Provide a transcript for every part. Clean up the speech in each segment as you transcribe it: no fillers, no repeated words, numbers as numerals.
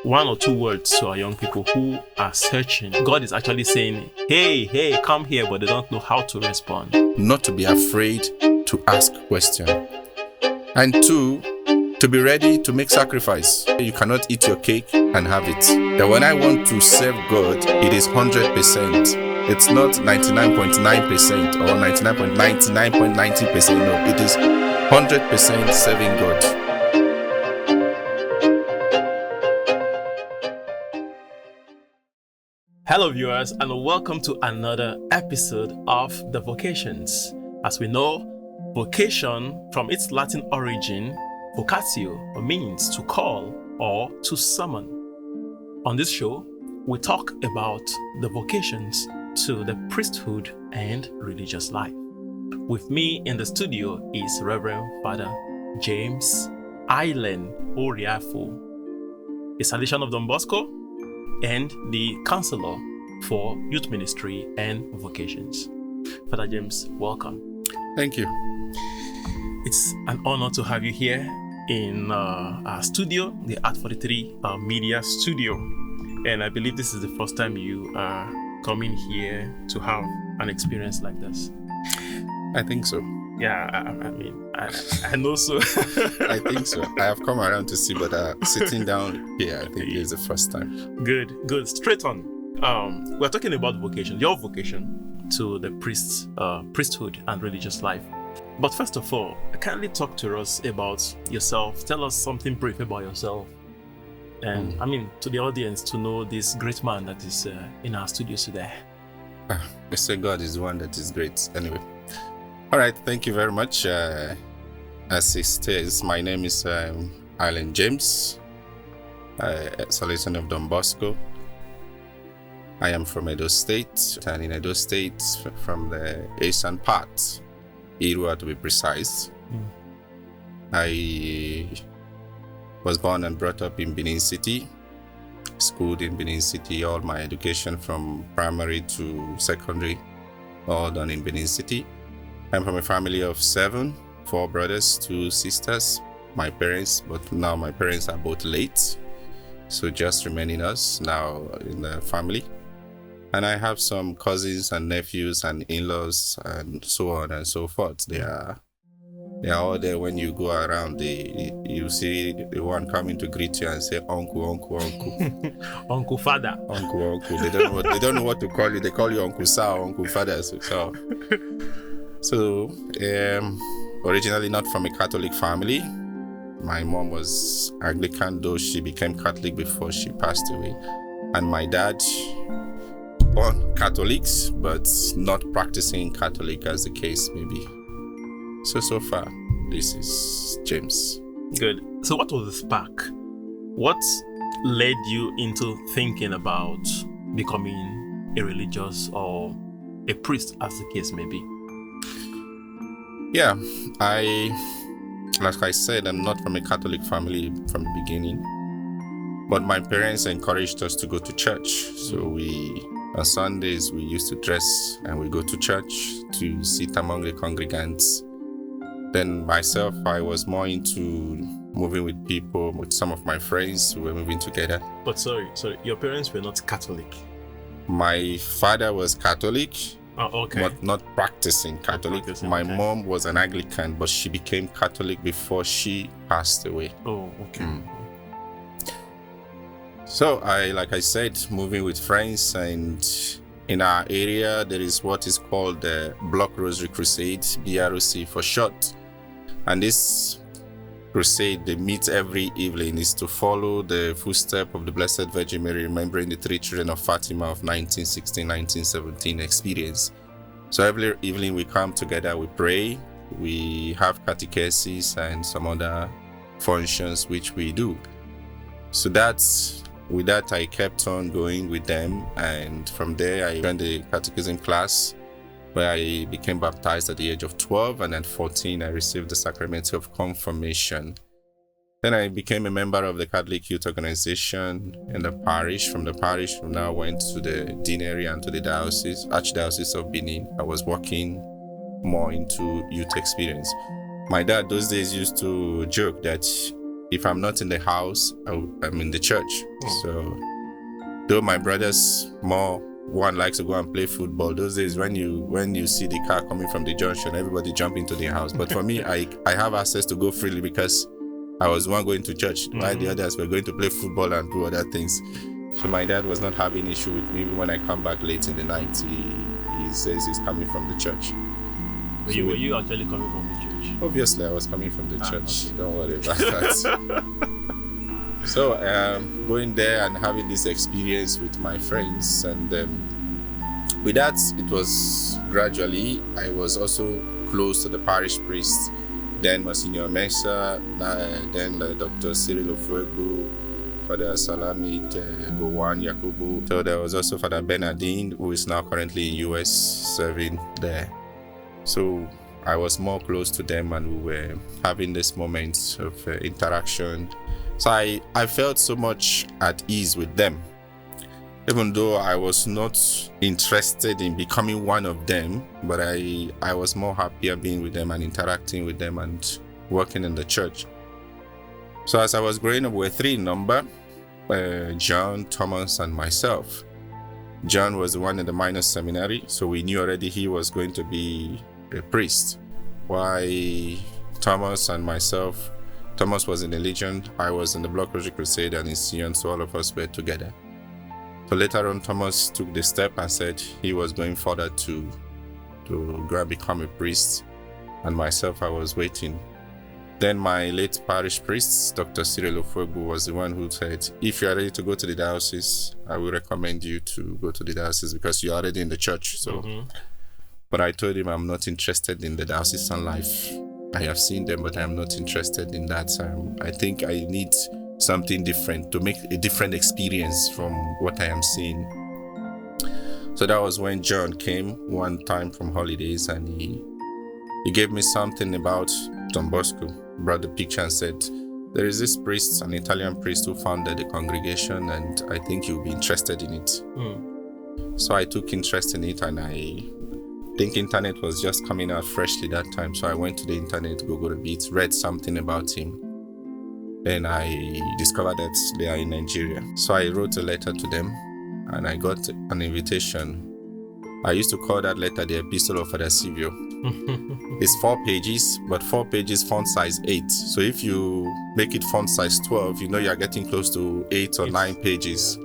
one or two words to our young people who are searching. God is actually saying, hey, come here, but they don't know how to respond. Not to be afraid to ask questions. And two, to be ready to make sacrifice. You cannot eat your cake and have it. That when I want to serve God, it is 100%. It's not 99.9% or 99.99.90%. No, it is 100% serving God. Hello viewers, and welcome to another episode of The Vocations. As we know, vocation from its Latin origin, vocatio, means to call or to summon. On this show, we talk about the vocations to the priesthood and religious life. With me in the studio is Reverend Father James Ailen Oriafo, a Salesian of Don Bosco and the counselor for youth ministry and vocations. Father James, welcome. Thank you. It's an honor to have you here in our studio, the Art 43 Media Studio. And I believe this is the first time you are coming here to have an experience like this. I think so. Yeah, I know so. I think so. I have come around to see, but sitting down here, I think is the first time. Good. Straight on. We're talking about vocation, your vocation to the priesthood and religious life. But first of all, kindly talk to us about yourself. Tell us something brief about yourself. And to the audience to know this great man that is in our studio today. I say God is the one that is great. Anyway. All right, thank you very much. As it says, my name is Ailen James, Salesian of Don Bosco. I am from Edo State, and in Edo State, from the eastern part, Irua to be precise. I was born and brought up in Benin City, schooled in Benin City, all my education from primary to secondary, all done in Benin City. I'm from a family of 7, 4 brothers, 2 sisters, my parents, but now my parents are both late. So just remaining us now in the family. And I have some cousins and nephews and in-laws and so on and so forth. They are all there. When you go around, you see the one coming to greet you and say, uncle. Uncle father. Uncle. They don't know what to call you. They call you Uncle Sir, Uncle Father. So, originally not from a Catholic family. My mom was Anglican, though she became Catholic before she passed away. And my dad, born Catholics, but not practicing Catholic as the case may be. So far, this is James. Good. So what was the spark? What led you into thinking about becoming a religious or a priest as the case may be? Yeah, like I said, I'm not from a Catholic family from the beginning, but my parents encouraged us to go to church. So on Sundays, we used to dress and we go to church to sit among the congregants. Then myself, I was more into moving with people, with some of my friends who were moving together. But sorry, your parents were not Catholic? My father was Catholic. Oh, okay. But not practicing Catholic. My mom was an Anglican, but she became Catholic before she passed away. Oh, okay. So like I said, moving with friends, and in our area, there is what is called the Block Rosary Crusade, BROC for short. And this crusade, they meet every evening, is to follow the footsteps of the Blessed Virgin Mary, remembering the 3 children of Fatima of 1916-1917 experience. So every evening we come together, we pray, we have catechesis and some other functions which we do. So with that I kept on going with them, and from there I joined the catechism class, where I became baptized at the age of 12, and at 14 I received the sacrament of confirmation. Then I became a member of the Catholic Youth Organization in the parish. From the parish, I now went to the deanery and to the Archdiocese of Benin. I was working more into youth experience. My dad those days used to joke that if I'm not in the house, I'm in the church. So though my brothers one likes to go and play football, those days when you see the car coming from the junction, everybody jump into the house. But for me, I have access to go freely because I was one going to church, while the others were going to play football and do other things. So my dad was not having issue with me. Even when I come back late in the night, he says he's coming from the church. Were you actually coming from the church? Obviously, I was coming from the church. Okay. Don't worry about that. So going there and having this experience with my friends, and with that, it was gradually. I was also close to the parish priest, then Monsignor Mesa, then Dr. Cyril Ofuegbu, Father Salamit, Gowan Yakubu. So there was also Father Bernardine, who is now currently in US serving there. So I was more close to them, and we were having this moment of interaction. So I felt so much at ease with them, even though I was not interested in becoming one of them, but I was more happier being with them and interacting with them and working in the church. So as I was growing up, we were 3 in number, John, Thomas, and myself. John was the one in the minor seminary, so we knew already he was going to be a priest. While Thomas and myself, Thomas was in the Legion, I was in the Block Rosary Crusade and in Sion, so all of us were together. So later on, Thomas took the step and said he was going further to go and become a priest, and myself, I was waiting. Then my late parish priest, Dr. Cyril Ofuegbu, was the one who said, if you are ready to go to the diocese, I will recommend you to go to the diocese because you're already in the church. So, But I told him I'm not interested in the diocesan life. I have seen them, but I'm not interested in that. I think I need something different to make a different experience from what I am seeing. So that was when John came one time from holidays, and he gave me something about Don Bosco, brought the picture and said, there is this priest, an Italian priest who founded the congregation, and I think you'll be interested in it. So I took interest in it, and I think internet was just coming out freshly that time. So I went to the internet, Googled a bit, read something about him. Then I discovered that they are in Nigeria. So I wrote a letter to them, and I got an invitation. I used to call that letter the Epistle of Father Silvio. It's 4 pages, but 4 pages font size 8. So if you make it font size 12, you know you're getting close to 8 or 9 pages.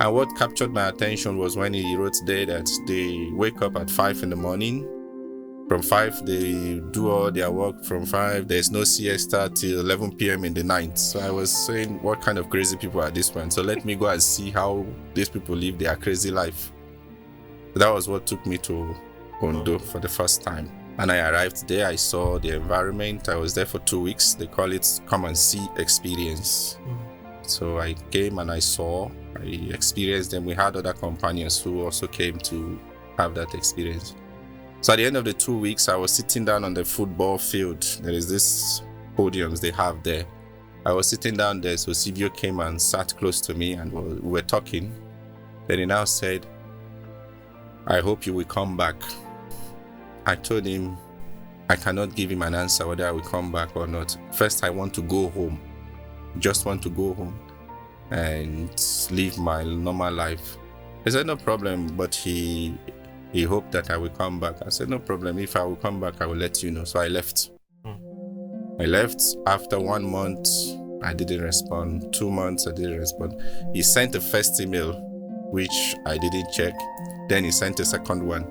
And what captured my attention was when he wrote there that they wake up at 5 in the morning. From 5, they do all their work. From 5, there's no siesta till 11 p.m. in the night. So I was saying, what kind of crazy people are this one? So let me go and see how these people live their crazy life. That was what took me to Ondo for the first time. And I arrived there, I saw the environment. I was there for 2 weeks. They call it come and see experience. So I came and I experienced them. We had other companions who also came to have that experience. So at the end of the 2 weeks, I was sitting down on the football field. There is this podiums they have there. I was sitting down there, so Silvio came and sat close to me, and we were talking. Then he now said, I hope you will come back. I told him I cannot give him an answer whether I will come back or not. First, I want to go home. Just want to go home and live my normal life. He said, no problem, but he hoped that I will come back. I said, no problem. If I will come back, I will let you know. So I left. I left. After 1 month, I didn't respond. 2 months, I didn't respond. He sent the first email, which I didn't check. Then he sent a second one.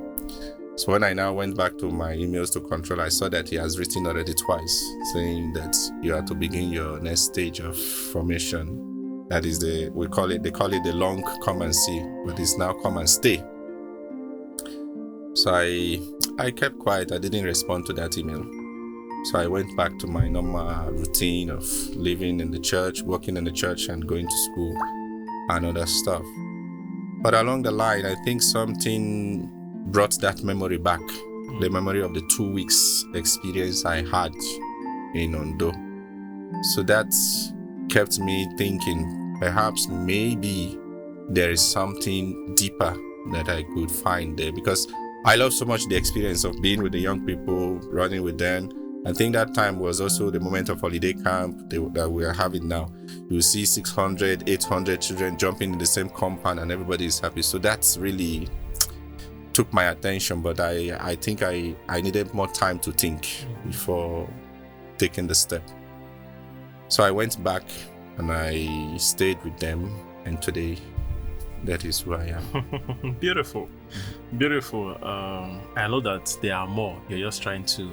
So when I now went back to my emails to control, I saw that he has written already twice, saying that you are to begin your next stage of formation. That is they call it the long come and see, but it's now come and stay. So I kept quiet. I didn't respond to that email. So I went back to my normal routine of living in the church, working in the church, and going to school and other stuff. But along the line, I think something brought that memory back. The memory of the 2 weeks experience I had in Ondo. So that kept me thinking, perhaps maybe there is something deeper that I could find there, because I love so much the experience of being with the young people, running with them, I think that time was also the moment of holiday camp that we are having now. You see 600, 800 children jumping in the same compound and everybody is happy. So that's really took my attention, but I think I needed more time to think before taking the step. So I went back and I stayed with them, and today that is who I am. Beautiful. I know that there are more. You're just trying to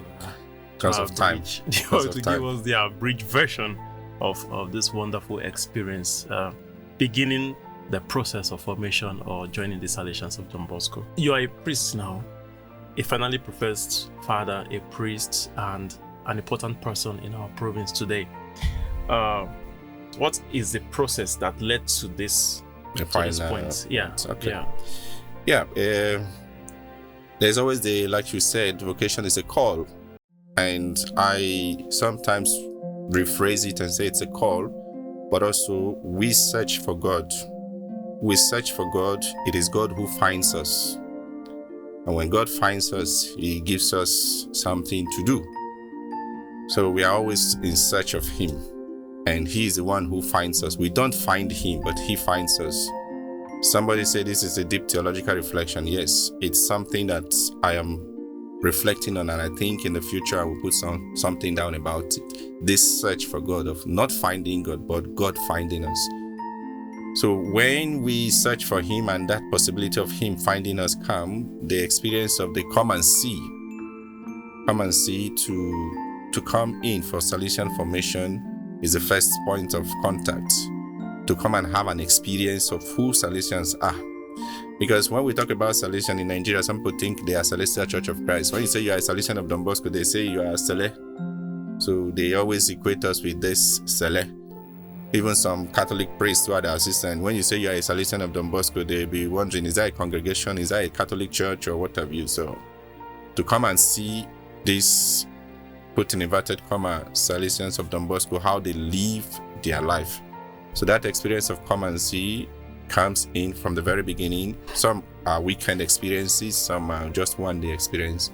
because of time. Give us the abridged version of this wonderful experience, beginning the process of formation or joining the Salesians of Don Bosco. You are a priest now, a finally professed father, a priest, and an important person in our province today. What is the process that led to this point? There's always like you said, vocation is a call, and I sometimes rephrase it and say it's a call, but also we search for God. We search for God. It is God who finds us, and when God finds us, He gives us something to do. So we are always in search of Him, and He is the one who finds us. We don't find Him, but He finds us. Somebody said this is a deep theological reflection. Yes, it's something that I am reflecting on, and I think in the future I will put something down about it. This search for God, of not finding God, but God finding us. So when we search for Him and that possibility of Him finding us come, the experience of the come and see to come in for Salesian formation is the first point of contact, to come and have an experience of who Salesians are. Because when we talk about Salesian in Nigeria, some people think they are Celestial Church of Christ. When you say you are a Salesian of Don Bosco, they say you are a Sele. So they always equate us with this Sele. Even some Catholic priests who are the assistant, when you say you are a Salesian of Don Bosco, they'll be wondering, is that a congregation? Is that a Catholic church or what have you? So to come and see this, put in inverted comma, Salesians of Don Bosco, how they live their life. So that experience of come and see comes in from the very beginning. Some are weekend experiences, some are just one day experience.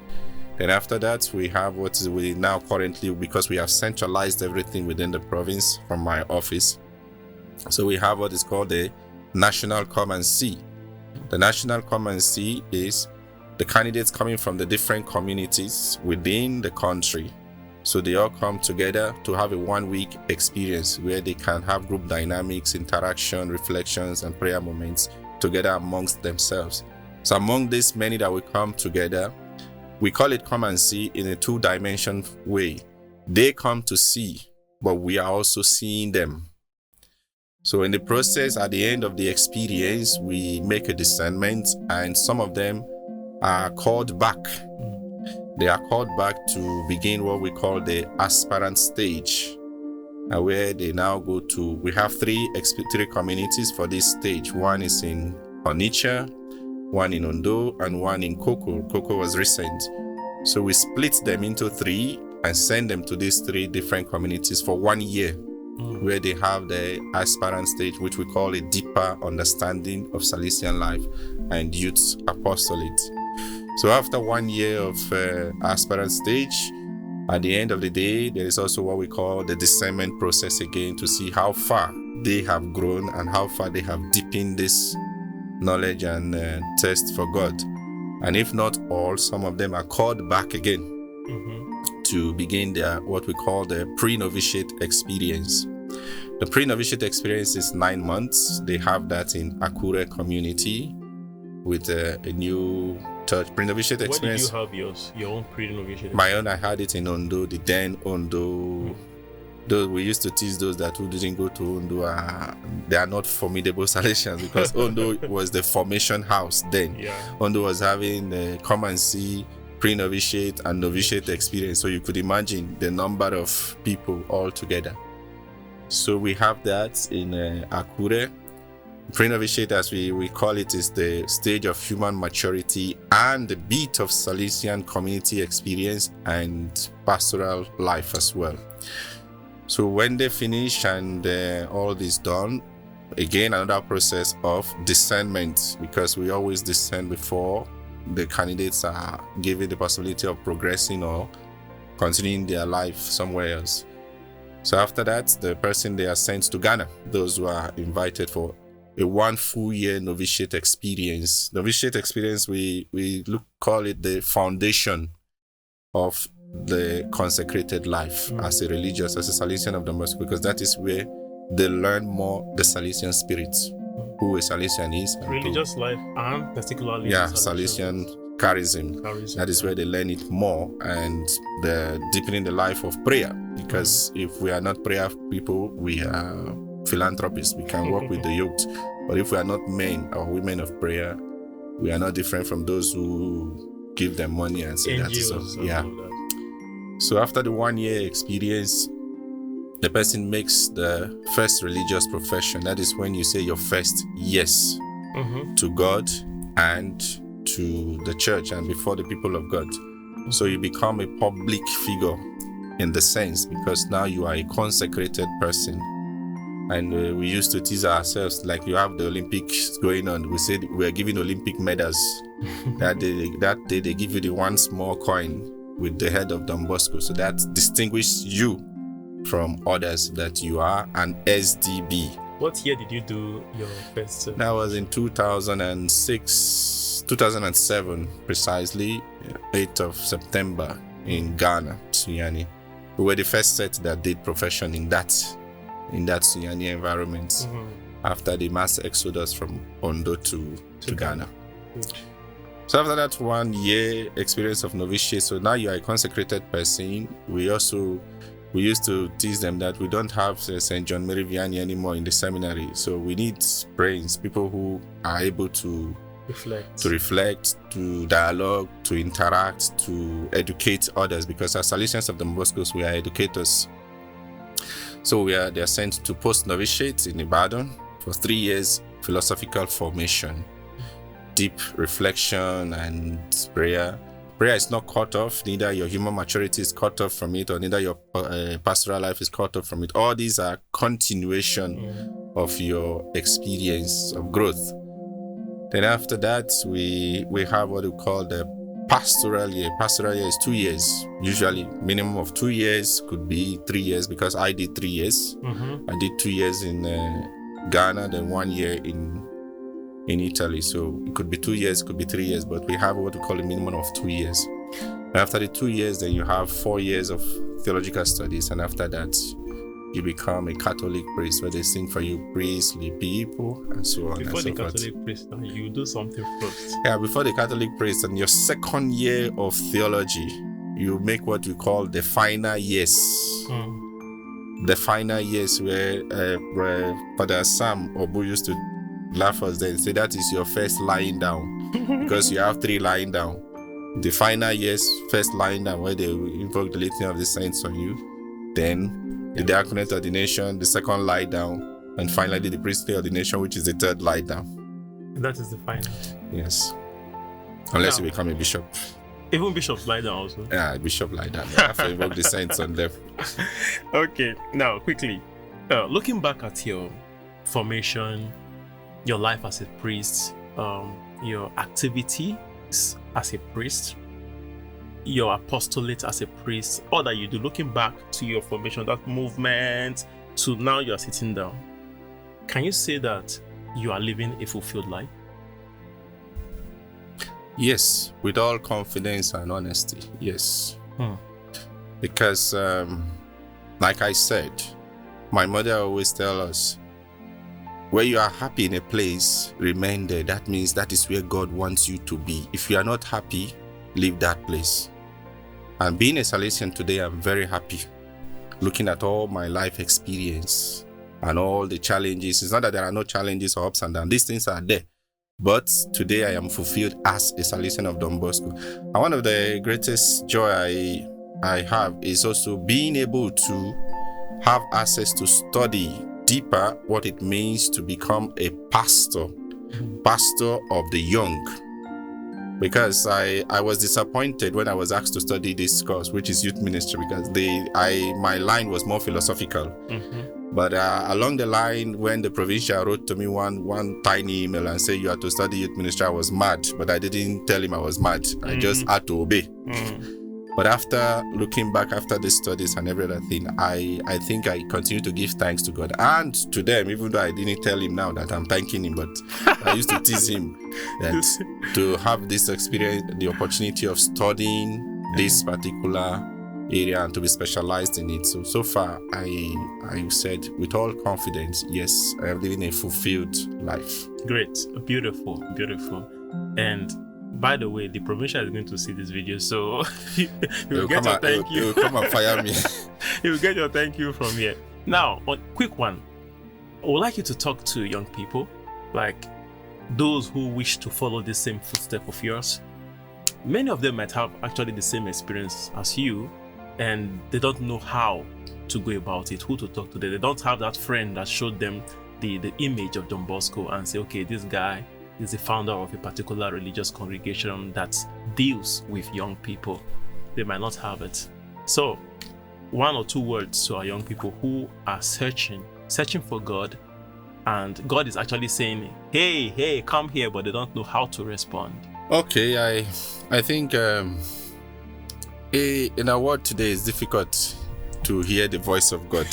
Then after that, we have what is we now currently, because we have centralized everything within the province from my office. So we have what is called the National Come and See. The National Come and See is the candidates coming from the different communities within the country. So they all come together to have a 1 week experience where they can have group dynamics, interaction, reflections, and prayer moments together amongst themselves. So among these many that will come together, we call it come and see in a 2-dimension way. They come to see, but we are also seeing them. So in the process, at the end of the experience, we make a discernment, and some of them are called back. They are called back to begin what we call the aspirant stage, where they now go to, we have three communities for this stage. One is in Onitsha, one in Ondo, and one in Koko. Koko was recent. So we split them into 3 and send them to these 3 different communities for 1 year, where they have the aspirant stage, which we call a deeper understanding of Salesian life and youth apostolate. So after 1 year of aspirant stage, at the end of the day, there is also what we call the discernment process again, to see how far they have grown and how far they have deepened this knowledge and thirst for God. And if not all, some of them are called back again to begin their what we call the pre-novitiate experience. The pre-novitiate experience is 9 months. They have that in Akure community with a new church pre-novitiate experience. Where did you have your own pre-novitiate? My own, I had it in Ondo, the then Ondo. Those we used to teach those that who didn't go to Ondo, they are not formidable Salesians, because Ondo was the formation house then. Yeah. Ondo was having the come and see pre-novitiate and novitiate experience. So you could imagine the number of people all together. So we have that in Akure. Pre-novitiate, as we call it, is the stage of human maturity and the bit of Salesian community experience and pastoral life as well. So when they finish and all this done, again, another process of discernment, because we always discern before the candidates are given the possibility of progressing or continuing their life somewhere else. So after that, the person, they are sent to Ghana, those who are invited for a 1 full year novitiate experience. Novitiate experience, we call it the foundation of the consecrated life as a religious, as a Salesian of the Most, because that is where they learn more the Salesian spirit, who a Salesian is. Religious life and particularly Salesian charism. That is where they learn it more, and the deepening the life of prayer, because if we are not prayer people, we are philanthropists. We can work with the youth, but if we are not men or women of prayer, we are not different from those who give them money and say that is all. So after the 1 year experience, the person makes the first religious profession. That is when you say your first yes to God and to the church and before the people of God. So you become a public figure in the sense, because now you are a consecrated person. And we used to tease ourselves, like you have the Olympics going on. We said we are giving Olympic medals. That day they give you the one small coin with the head of Don Bosco. So that distinguishes you from others, that you are an SDB. What year did you do your first? That was in 2007, precisely, 8th of September in Ghana, Sunyani. We were the first set that did profession in that Sunyani environment after the mass exodus from Ondo to Ghana. So after that 1 year experience of novitiate, so now you are a consecrated person. We used to tease them that we don't have St. John Mary Vianney anymore in the seminary. So we need brains, people who are able to reflect, to dialogue, to interact, to educate others, because as Salesians of the Boscos, we are educators. So they are sent to post-novitiate in Ibadan for 3 years, philosophical formation, deep reflection and prayer. Prayer is not cut off, neither your human maturity is cut off from it, or neither your pastoral life is cut off from it. All these are continuation of your experience of growth. Then after that, we have what we call the pastoral year. Pastoral year is 2 years, usually minimum of 2 years, could be 3 years, because I did 3 years. I did 2 years in Ghana, then 1 year in Italy. So it could be 2 years, it could be 3 years, but we have what we call a minimum of 2 years. And after the 2 years, then you have 4 years of theological studies, and after that, you become a Catholic priest, where they sing for you, priestly people, and so on. Before and so the Catholic priest, you do something first. Yeah, before the Catholic priest, and your second year of theology, you make what we call the final years. The final years, where Father Sam Obu used to laugh us then, say that is your first lying down, because you have 3 lying down. The final years, first lying down, where they invoke the litany of the saints on you, then the diaconate ordination, the second lie down, and finally the priestly ordination, which is the third lie down. And that is the final. Yes. Unless you become a bishop. Even bishops lie down also. Yeah, bishop lie down. You have to invoke the saints on them. Okay, now quickly, looking back at your formation, your life as a priest, your activities as a priest, your apostolate as a priest, all that you do, looking back to your formation, that movement, to now you are sitting down, can you say that you are living a fulfilled life? Yes, with all confidence and honesty, yes. Because, like I said, my mother always tells us, where you are happy in a place, remain there. That means that is where God wants you to be. If you are not happy, leave that place. And being a Salesian today, I'm very happy. Looking at all my life experience and all the challenges. It's not that there are no challenges or ups and downs. These things are there. But today I am fulfilled as a Salesian of Don Bosco. And one of the greatest joy I have is also being able to have access to study deeper what it means to become a pastor of the young. Because I was disappointed when I was asked to study this course, which is youth ministry, because my line was more philosophical. But along the line, when the provincial wrote to me one tiny email and said you have to study youth ministry, I was mad. But I didn't tell him I was mad. I just had to obey. But But after looking back after the studies and every other thing, I think I continue to give thanks to God and to them, even though I didn't tell him now that I'm thanking him, but I used to tease him that to have this experience, the opportunity of studying this particular area and to be specialized in it. So far, I said with all confidence, yes, I am living a fulfilled life. Great, beautiful. And by the way, the provincial is going to see this video, so he will get your thank you. He will come and fire me. He will get your thank you from here. Now, a quick one. I would like you to talk to young people, like those who wish to follow the same footstep of yours. Many of them might have actually the same experience as you, and they don't know how to go about it, who to talk to. They don't have that friend that showed them the image of Don Bosco and say, okay, this guy is the founder of a particular religious congregation that deals with young people. They might not have it. So, one or two words to our young people who are searching for God, and God is actually saying, hey, come here, but they don't know how to respond. Okay, I think in our world today, it's difficult to hear the voice of God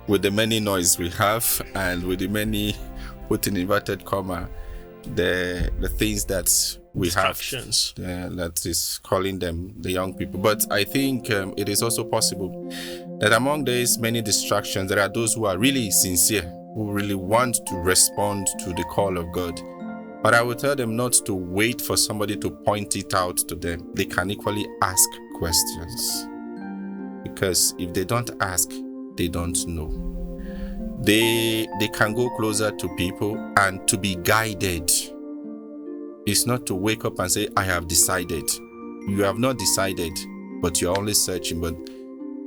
with the many noise we have and with the many, put in inverted comma, the things that we have that is calling them the young people. But I think it is also possible that among these many distractions, there are those who are really sincere, who really want to respond to the call of God. But I would tell them not to wait for somebody to point it out to them. They can equally ask questions. Because if they don't ask, they don't know. They can go closer to people and to be guided. It's not to wake up and say, I have decided. You have not decided, but you're only searching. But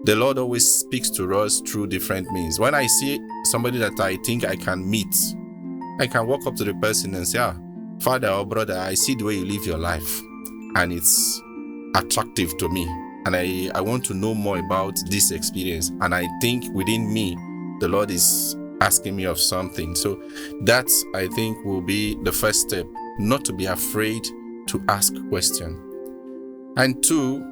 the Lord always speaks to us through different means. When I see somebody that I think I can meet, I can walk up to the person and say, Father or brother, I see the way you live your life and it's attractive to me. And I want to know more about this experience. And I think within me, the Lord is asking me of something. So that, I think, will be the first step, not to be afraid to ask questions. And two,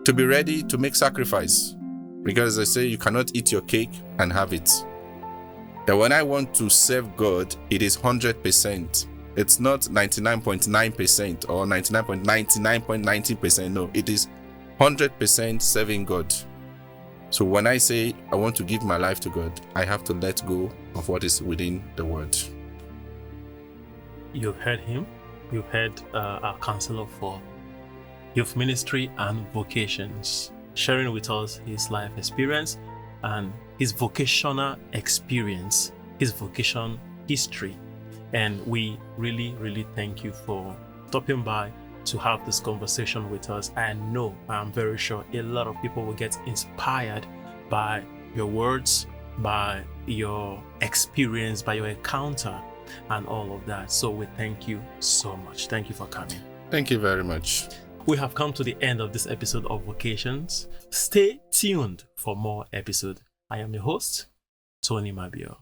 to be ready to make sacrifice. Because as I say, you cannot eat your cake and have it. That when I want to serve God, it is 100%. It's not 99.9% or 99.99%. No, it is 100% serving God. So when I say I want to give my life to God, I have to let go of what is within the word. You've heard him. You've heard our counselor for youth ministry and vocations, sharing with us his life experience and his vocational experience, his vocation history. And we really, really thank you for stopping by to have this conversation with us. I'm very sure a lot of people will get inspired by your words, by your experience, by your encounter and all of that. So we thank you so much. Thank you for coming. Thank you very much. We have come to the end of this episode of Vocations. Stay tuned for more episodes. I am your host, Tony Mabio.